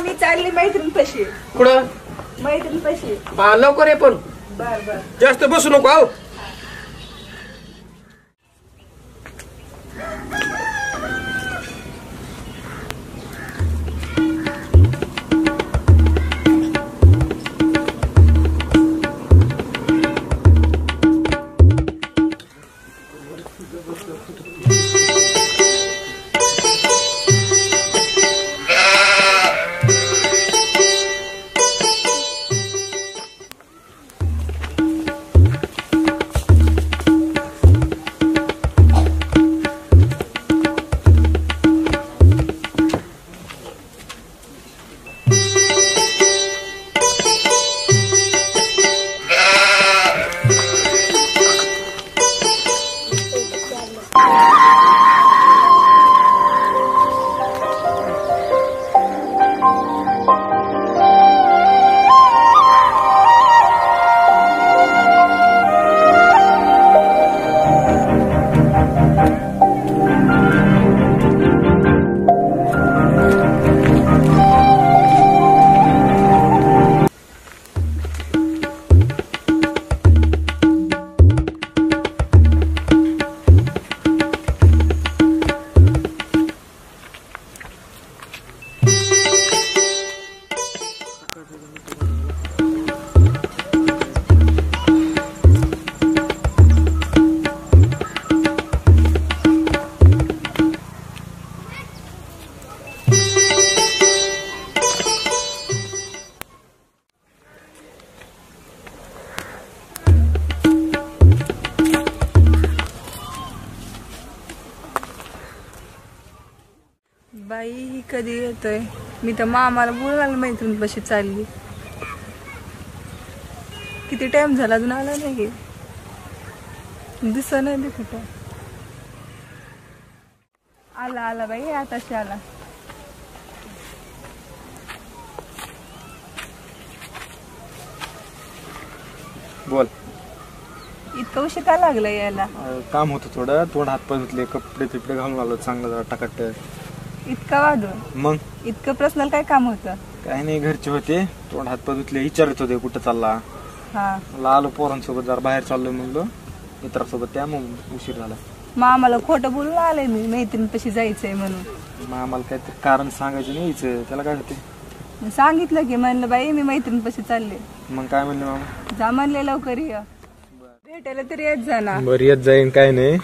मी चालली मैत्रीण पशी. कुठं? मैत्रीण पशी. हा लवकर ये पण. बर बर. जास्त बसू नको. आहो बाई कधी येतोय? मी तर मामाला बोलायला मैत्रीण पशी चालली. किती टाइम झाला अजून आला नाही. दिसत नाही बी कुठं. आला आला बाई आताशी आला. बोल. इतकं उशीर का लागलं यायला? काम होतं थोडं. तोंड हात पाय धुतले, कपडे पिपडे घालून आलो चांगलं जरा टाकाट. इतका वाजून मग इतकं पर्सनल काय काम होतं? काही नाही, घरचे होते. तोंड हात पाय धुतले, विचारत होते कुठं चालला. हा मला आलो पोरांसोबत जरा बाहेर चाललोय म्हणलो मित्रासोबत, त्या मग उशीर झाला. मामाला खोटं बोलून आले मी मैत्रीण पशी जायचंय म्हणून. मग आम्हाला काहीतरी कारण सांगायचं नाही, यायचं त्याला काय होते. सांगितलं की म्हणलं बाई मी मैत्रीण पशी चालले. मग काय म्हणले मामा? जा म्हणले लवकर ये. भेटायला तरी येत जा ना. बरं येत जाईन, काय नाही.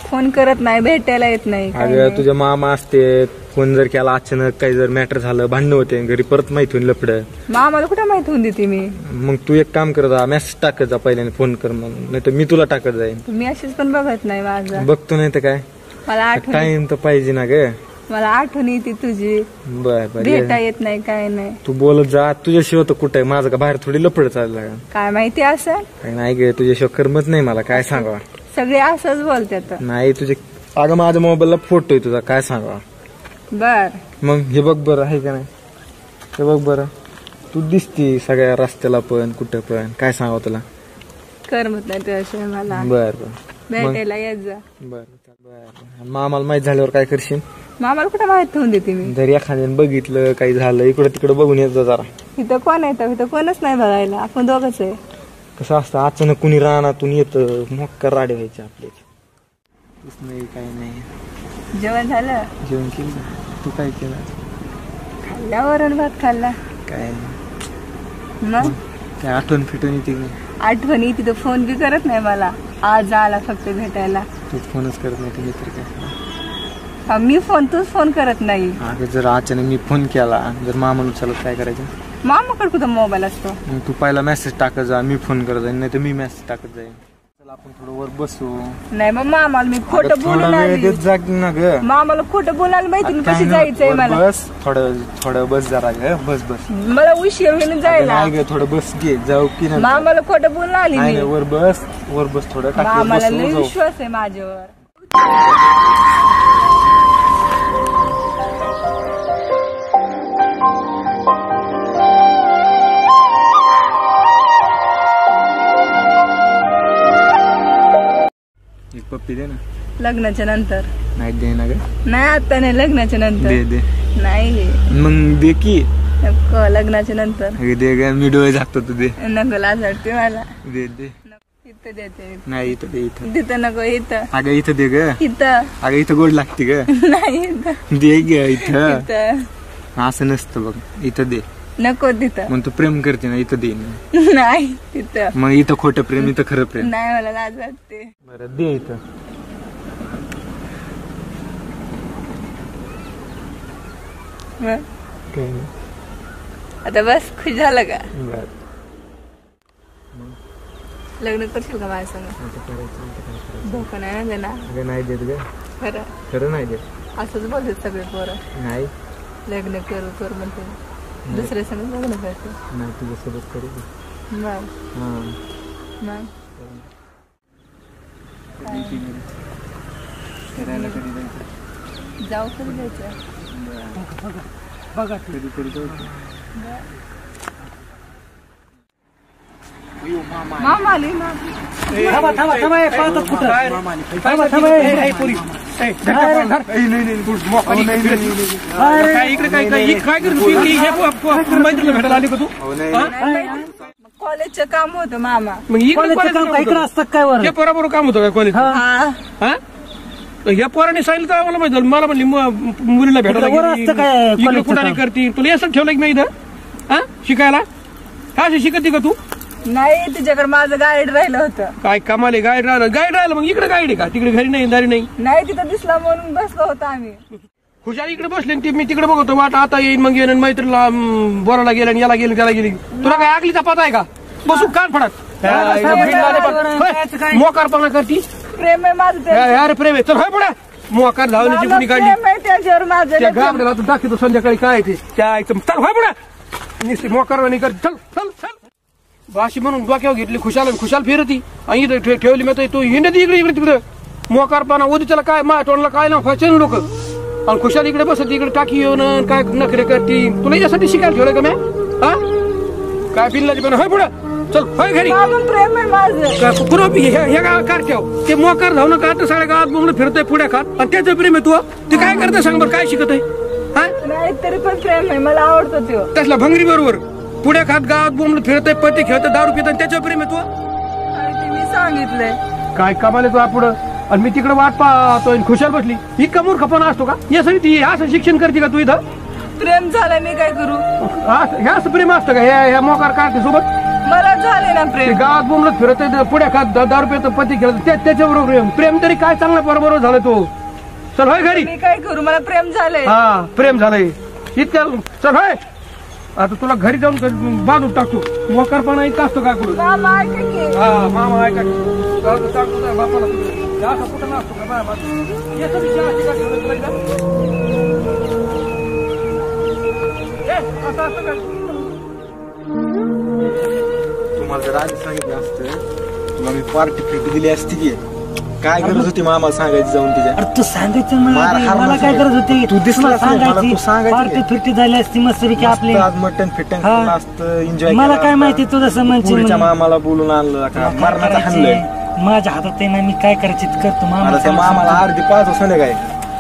फोन करत नाही, भेटायला येत नाही. अगं तुझ्या मामा असते, फोन जर केला अचानक काही जर मॅटर झालं, भांडण होते घरी, परत माहिती होईल लफड. मामाला कुठं माहिती होऊन देते मी? मग तू एक काम कर, मेसेज टाकत जा पहिल्याने, फोन कर मग, नाही तर मी तुला टाकत जाईन. मी अशीच पण बघत नाही माझा. बघतो नाही तर काय. मला आठवण टाइम तर पाहिजे ना ग. मला आठवण येते तुझी. बर बर. भेटा येत नाही काय नाही. तू बोलत जा. तुझ्याशिवाय तर कुठे माझं का बाहेर थोडी लफड चाललं काय माहिती असं? काय नाही ग, तुझ्याशिवाय करमत नाही मला. काय सांगा, सगळे असंच बोलतात. नाही तुझे. अगं माझ्या मोबाईलला फोटो आहे तुझा, काय सांगा. बर मग हे बघ बरं, आहे का नाही? हे बघ बरं, तू दिसती सगळ्या रस्त्याला पण कुठं पण. काय सांगावं तुला? करमत नाही तुझ्याशिवाय मला. बर बर. भेटायला येत जा. बर बर. मामाला माहित झाल्यावर काय करशील? मामाला कुठं माहित होऊन देते मी? जर एखाद्याने बघितलं काही झालं, इकडं तिकडं बघून येत जा जरा. इथं कोण आहे? इथं कोणच नाही बघायला, आपण दोघंच आहे. कसं असतं, अचानक कुणी रानातून येतं, मोक्का राडे व्हायचे आपले. नाही काही नाही. जेवण झालं? जेवण केलं. तू काय केलं? खाल्ला, वरण भात खाल्ला. काय मग काय आठवण फिटून येते? आठवणी तिथं फोन बी करत नाही मला. आज आला फक्त भेटायला. तू फोनच करत नाही, तुम्ही तर काय. मी फोन, तूच फोन करत नाही. अगं जर अचानक मी फोन केला, जर मामाला चालत काय करायचं? मामाकडे कुठं मोबाईल असतो? मग तू पहिला मेसेज टाकत जा, मी फोन करत जाईन, नाही तर मी मेसेज टाकत जाईन. चला आपण थोडं वर बसू. नाही मग मामाला मी खोटं बोलून आली. ना ग, मामाला खोटं बोलायला माहिती कशी जायचंय मला. बस थोडं बस जरा ग, बस बस. मला उशीर होईल जायला. नाही ग, थोडं बस घे, जाऊ की नाही. मामाला खोटं बोलून आली मी. वर बस थोडं. मामाला लय विश्वास आहे माझ्यावर. एक पप्पी दे ना. लग्नाच्या नंतर. नाही दे ना ग. नाही आता नाही, लग्नाच्या नंतर. दे दे. नाही मग दे की. नको लग्नाच्या नंतर. दे ग, मी डोळे झाकतो तू दे. नको लाज वाटते मला. दे दे. इथं देते. नाही इथं दे, इथं. तिथं नको, इथं. अगं इथं दे ग. इथं. अगं इथं गोड लागते ग. नाही इथं. दे ग इथं. इथं. असं नसतं बघ, इथं दे. नको तिथं. मग तू प्रेम करते ना, इथं दे. नाही तिथं. मग इथं खोटं प्रेम, इथं खरं प्रेम. नाही मला लाज वाटते. बरं दे इथं. बरं. काही नाही. आता बस खुश झालं का? बरं. लग्न करशील का माझ्या संग? आता करायचं, आता काय करायचं? धोका नाही ना देणार. अगं नाही देत ग. खरं खरं नाही देत. असंच बोलतात सगळे पोरं. नाही लग्न करू कर म्हणते. दुसऱ्या संग लग्न करते. नाही तुझ्यासोबत करू दे. मग हा. मग फिरायला कधी जायचं? जाऊ कधी जायचं? बघा कधी कधी जायचं. मामा आली ना. थांबा थांबा थांबा, हे पाहतात कुठं? थांबा थांबा, हे पोरी. नाही इकडे काय काय काय करतो? मैत्रीला भेटायला आली का तू? कॉलेजचं काम होतं मामा. मग इकडे काम काय इकडे असतं काय वर? हे पोराबरोबर काम होतं काय कॉलेज? हा. या पोराने सांगितलं तर आम्हाला माहिती झालं. मला म्हणली मुलीला भेटायला गेली. इकडे कुठं नाही करते. तुला असं ठेवलं की मी इथं हा शिकायला? काय शिकते का तू? नाही तिच्याकडे माझं गाईड राहिलं होतं. काय कमाले गाईड राहिलं मग इकडे गाईड आहे का? तिकडे घरी नाही दारी नाही. नाही तिथं दिसला म्हणून बसलो होतो आम्ही. खुशाली इकडे बसले मी तिकडे बघतो वाट आता येईन मग येईन मैत्रीला बोराला गेलं आणि याला गेलं त्याला गेली. तुला काय आगलीचा पता आहे का? बसू कान फडत मोकारपणा करती. प्रेम आहे माझं ते. अरे प्रेम आहे. चल होय पुढे मोकार धावण्याची कुणी काढली प्रेम आहे त्याच्यावर माझं. त्या गाबड्याला तू दाखवतो संध्याकाळी काय ते त्या चल होय पुढे नुसती मोकारवाणी कर. चल चल चल भाशी म्हणून डोक्यावर घेतली खुशाल फिरती आणि इथं ठेवली मी तू हिंडती इकडे इकडे तिकडे मोकारपणा उद्याला काय मा तोंडला काय ना फायचे लोक आणि खुशाल इकडे बसत इकडे टाकी येऊन काय नखरे करती. तुला यासाठी शिकायला ठेवलं का मी? हा काय बिल्लाची पण होय पुढे चल होय घरी. प्रेम आहे माझं. पुन्हा हे गाव कार ठेव ते मोकार धावणं का सगळ्या गावात बोंगलं फिरतोय पुढे खात आणि त्याचं प्रेम आहे तू. ते काय करते सांग बरं? काय शिकत आहे? हा नाही तरी पण प्रेम आहे मला आवडतो तो. त्यातला भंगरी बरोबर पुढे खात गावात बोंबलं फिरतोय पत्ते खेळतोय दारू पित त्याच्या प्रेम आहे तू. मी सांगितलंय काय कमाले तू पुढं आणि मी तिकडे वाट पाहतोय खुशाल बसली. इतका मूर्खपणा असतो का? यासाठी ती असं शिक्षण करते का तू इथं? प्रेम झालं मी काय करू? हे असं प्रेम असतं का ह्या मोकार काढते सोबत? मला झाले ना प्रेम. गावात बोंबलत फिरतोय पुढे खात दारू पित पत्ते खेळत त्याच्याबरोबर प्रेम तरी काय चांगलं बरोबर झालं तू. चल होय घरी. मी काय करू? मला प्रेम झालंय. हा प्रेम झालंय इतक्या. चल होय आता तुला घरी जाऊन बाजू टाकतो. मोकारपणा इतका असतो काय करू? मामा ऐका की. हा मामा ऐका टाकतो बापाला कुठं नसतो का बाय तुम्हाला जर आधी सांगितलं असतं तुला मी पार्टी फिट दिली असती की. काय गरज होती मामा सांगायची जाऊन तिच्या? अरे तू सांगायचं मला काय गरज होती? तू दिसला सांगायची पार्टी फिरती झाली असती मस्त पैकी आपली. आज मटन फिटन असतं एन्जॉय. मला काय माहिती तू जसं म्हणशील मामाला बोलून आणलं का मरणाचं हाणलंय. माझ्या हातात आहे ना मी काय करायची करतो आता त्या मामाला अर्धी पाच संध्याकाळी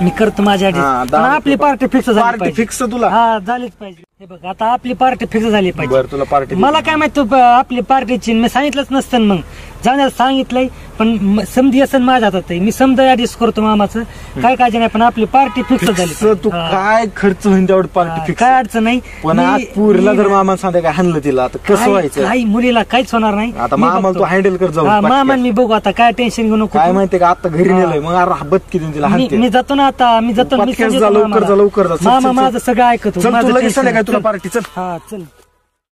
मी करतो माझ्या आधी. आपली पार्टी फिक्स झाली पार्टी पाहिजे. फिक्स तुला. हा झालीच पाहिजे. हे बघ आता आपली पार्टी फिक्स झाली पाहिजे. बरं तुला पार्टी मला काय माहिती तू आपली पार्टीची मी सांगितलंच नसतं मग जाण्यास सांगितलंय पण समधी असं माझ्या हातात आहे. मी समजा ऍडजस्ट करतो मामाचं काय काळजी नाही पण आपली पार्टी फिक्स झाली. तू काय खर्च होईल तेवढं पार्टी फिक्स. काय अडचण नाही. पण आज पुरीला जर मामा सांगते काय हाणलं तिला आता कसं व्हायचं? काही मुलीला काहीच होणार नाही. आता मामाला तू हँडल कर जाऊ. मामा मी बघू आता काय टेन्शन घेऊ नको. काय माहितीये का आता घरी नेलंय मग बत किती तिला हाणते. मी जातो ना आता. मी जातो लवकर जा. मामा माझं सगळं ऐकतो. चल तू लगेच संध्याकाळी तुला पार्टी. चल हा चल.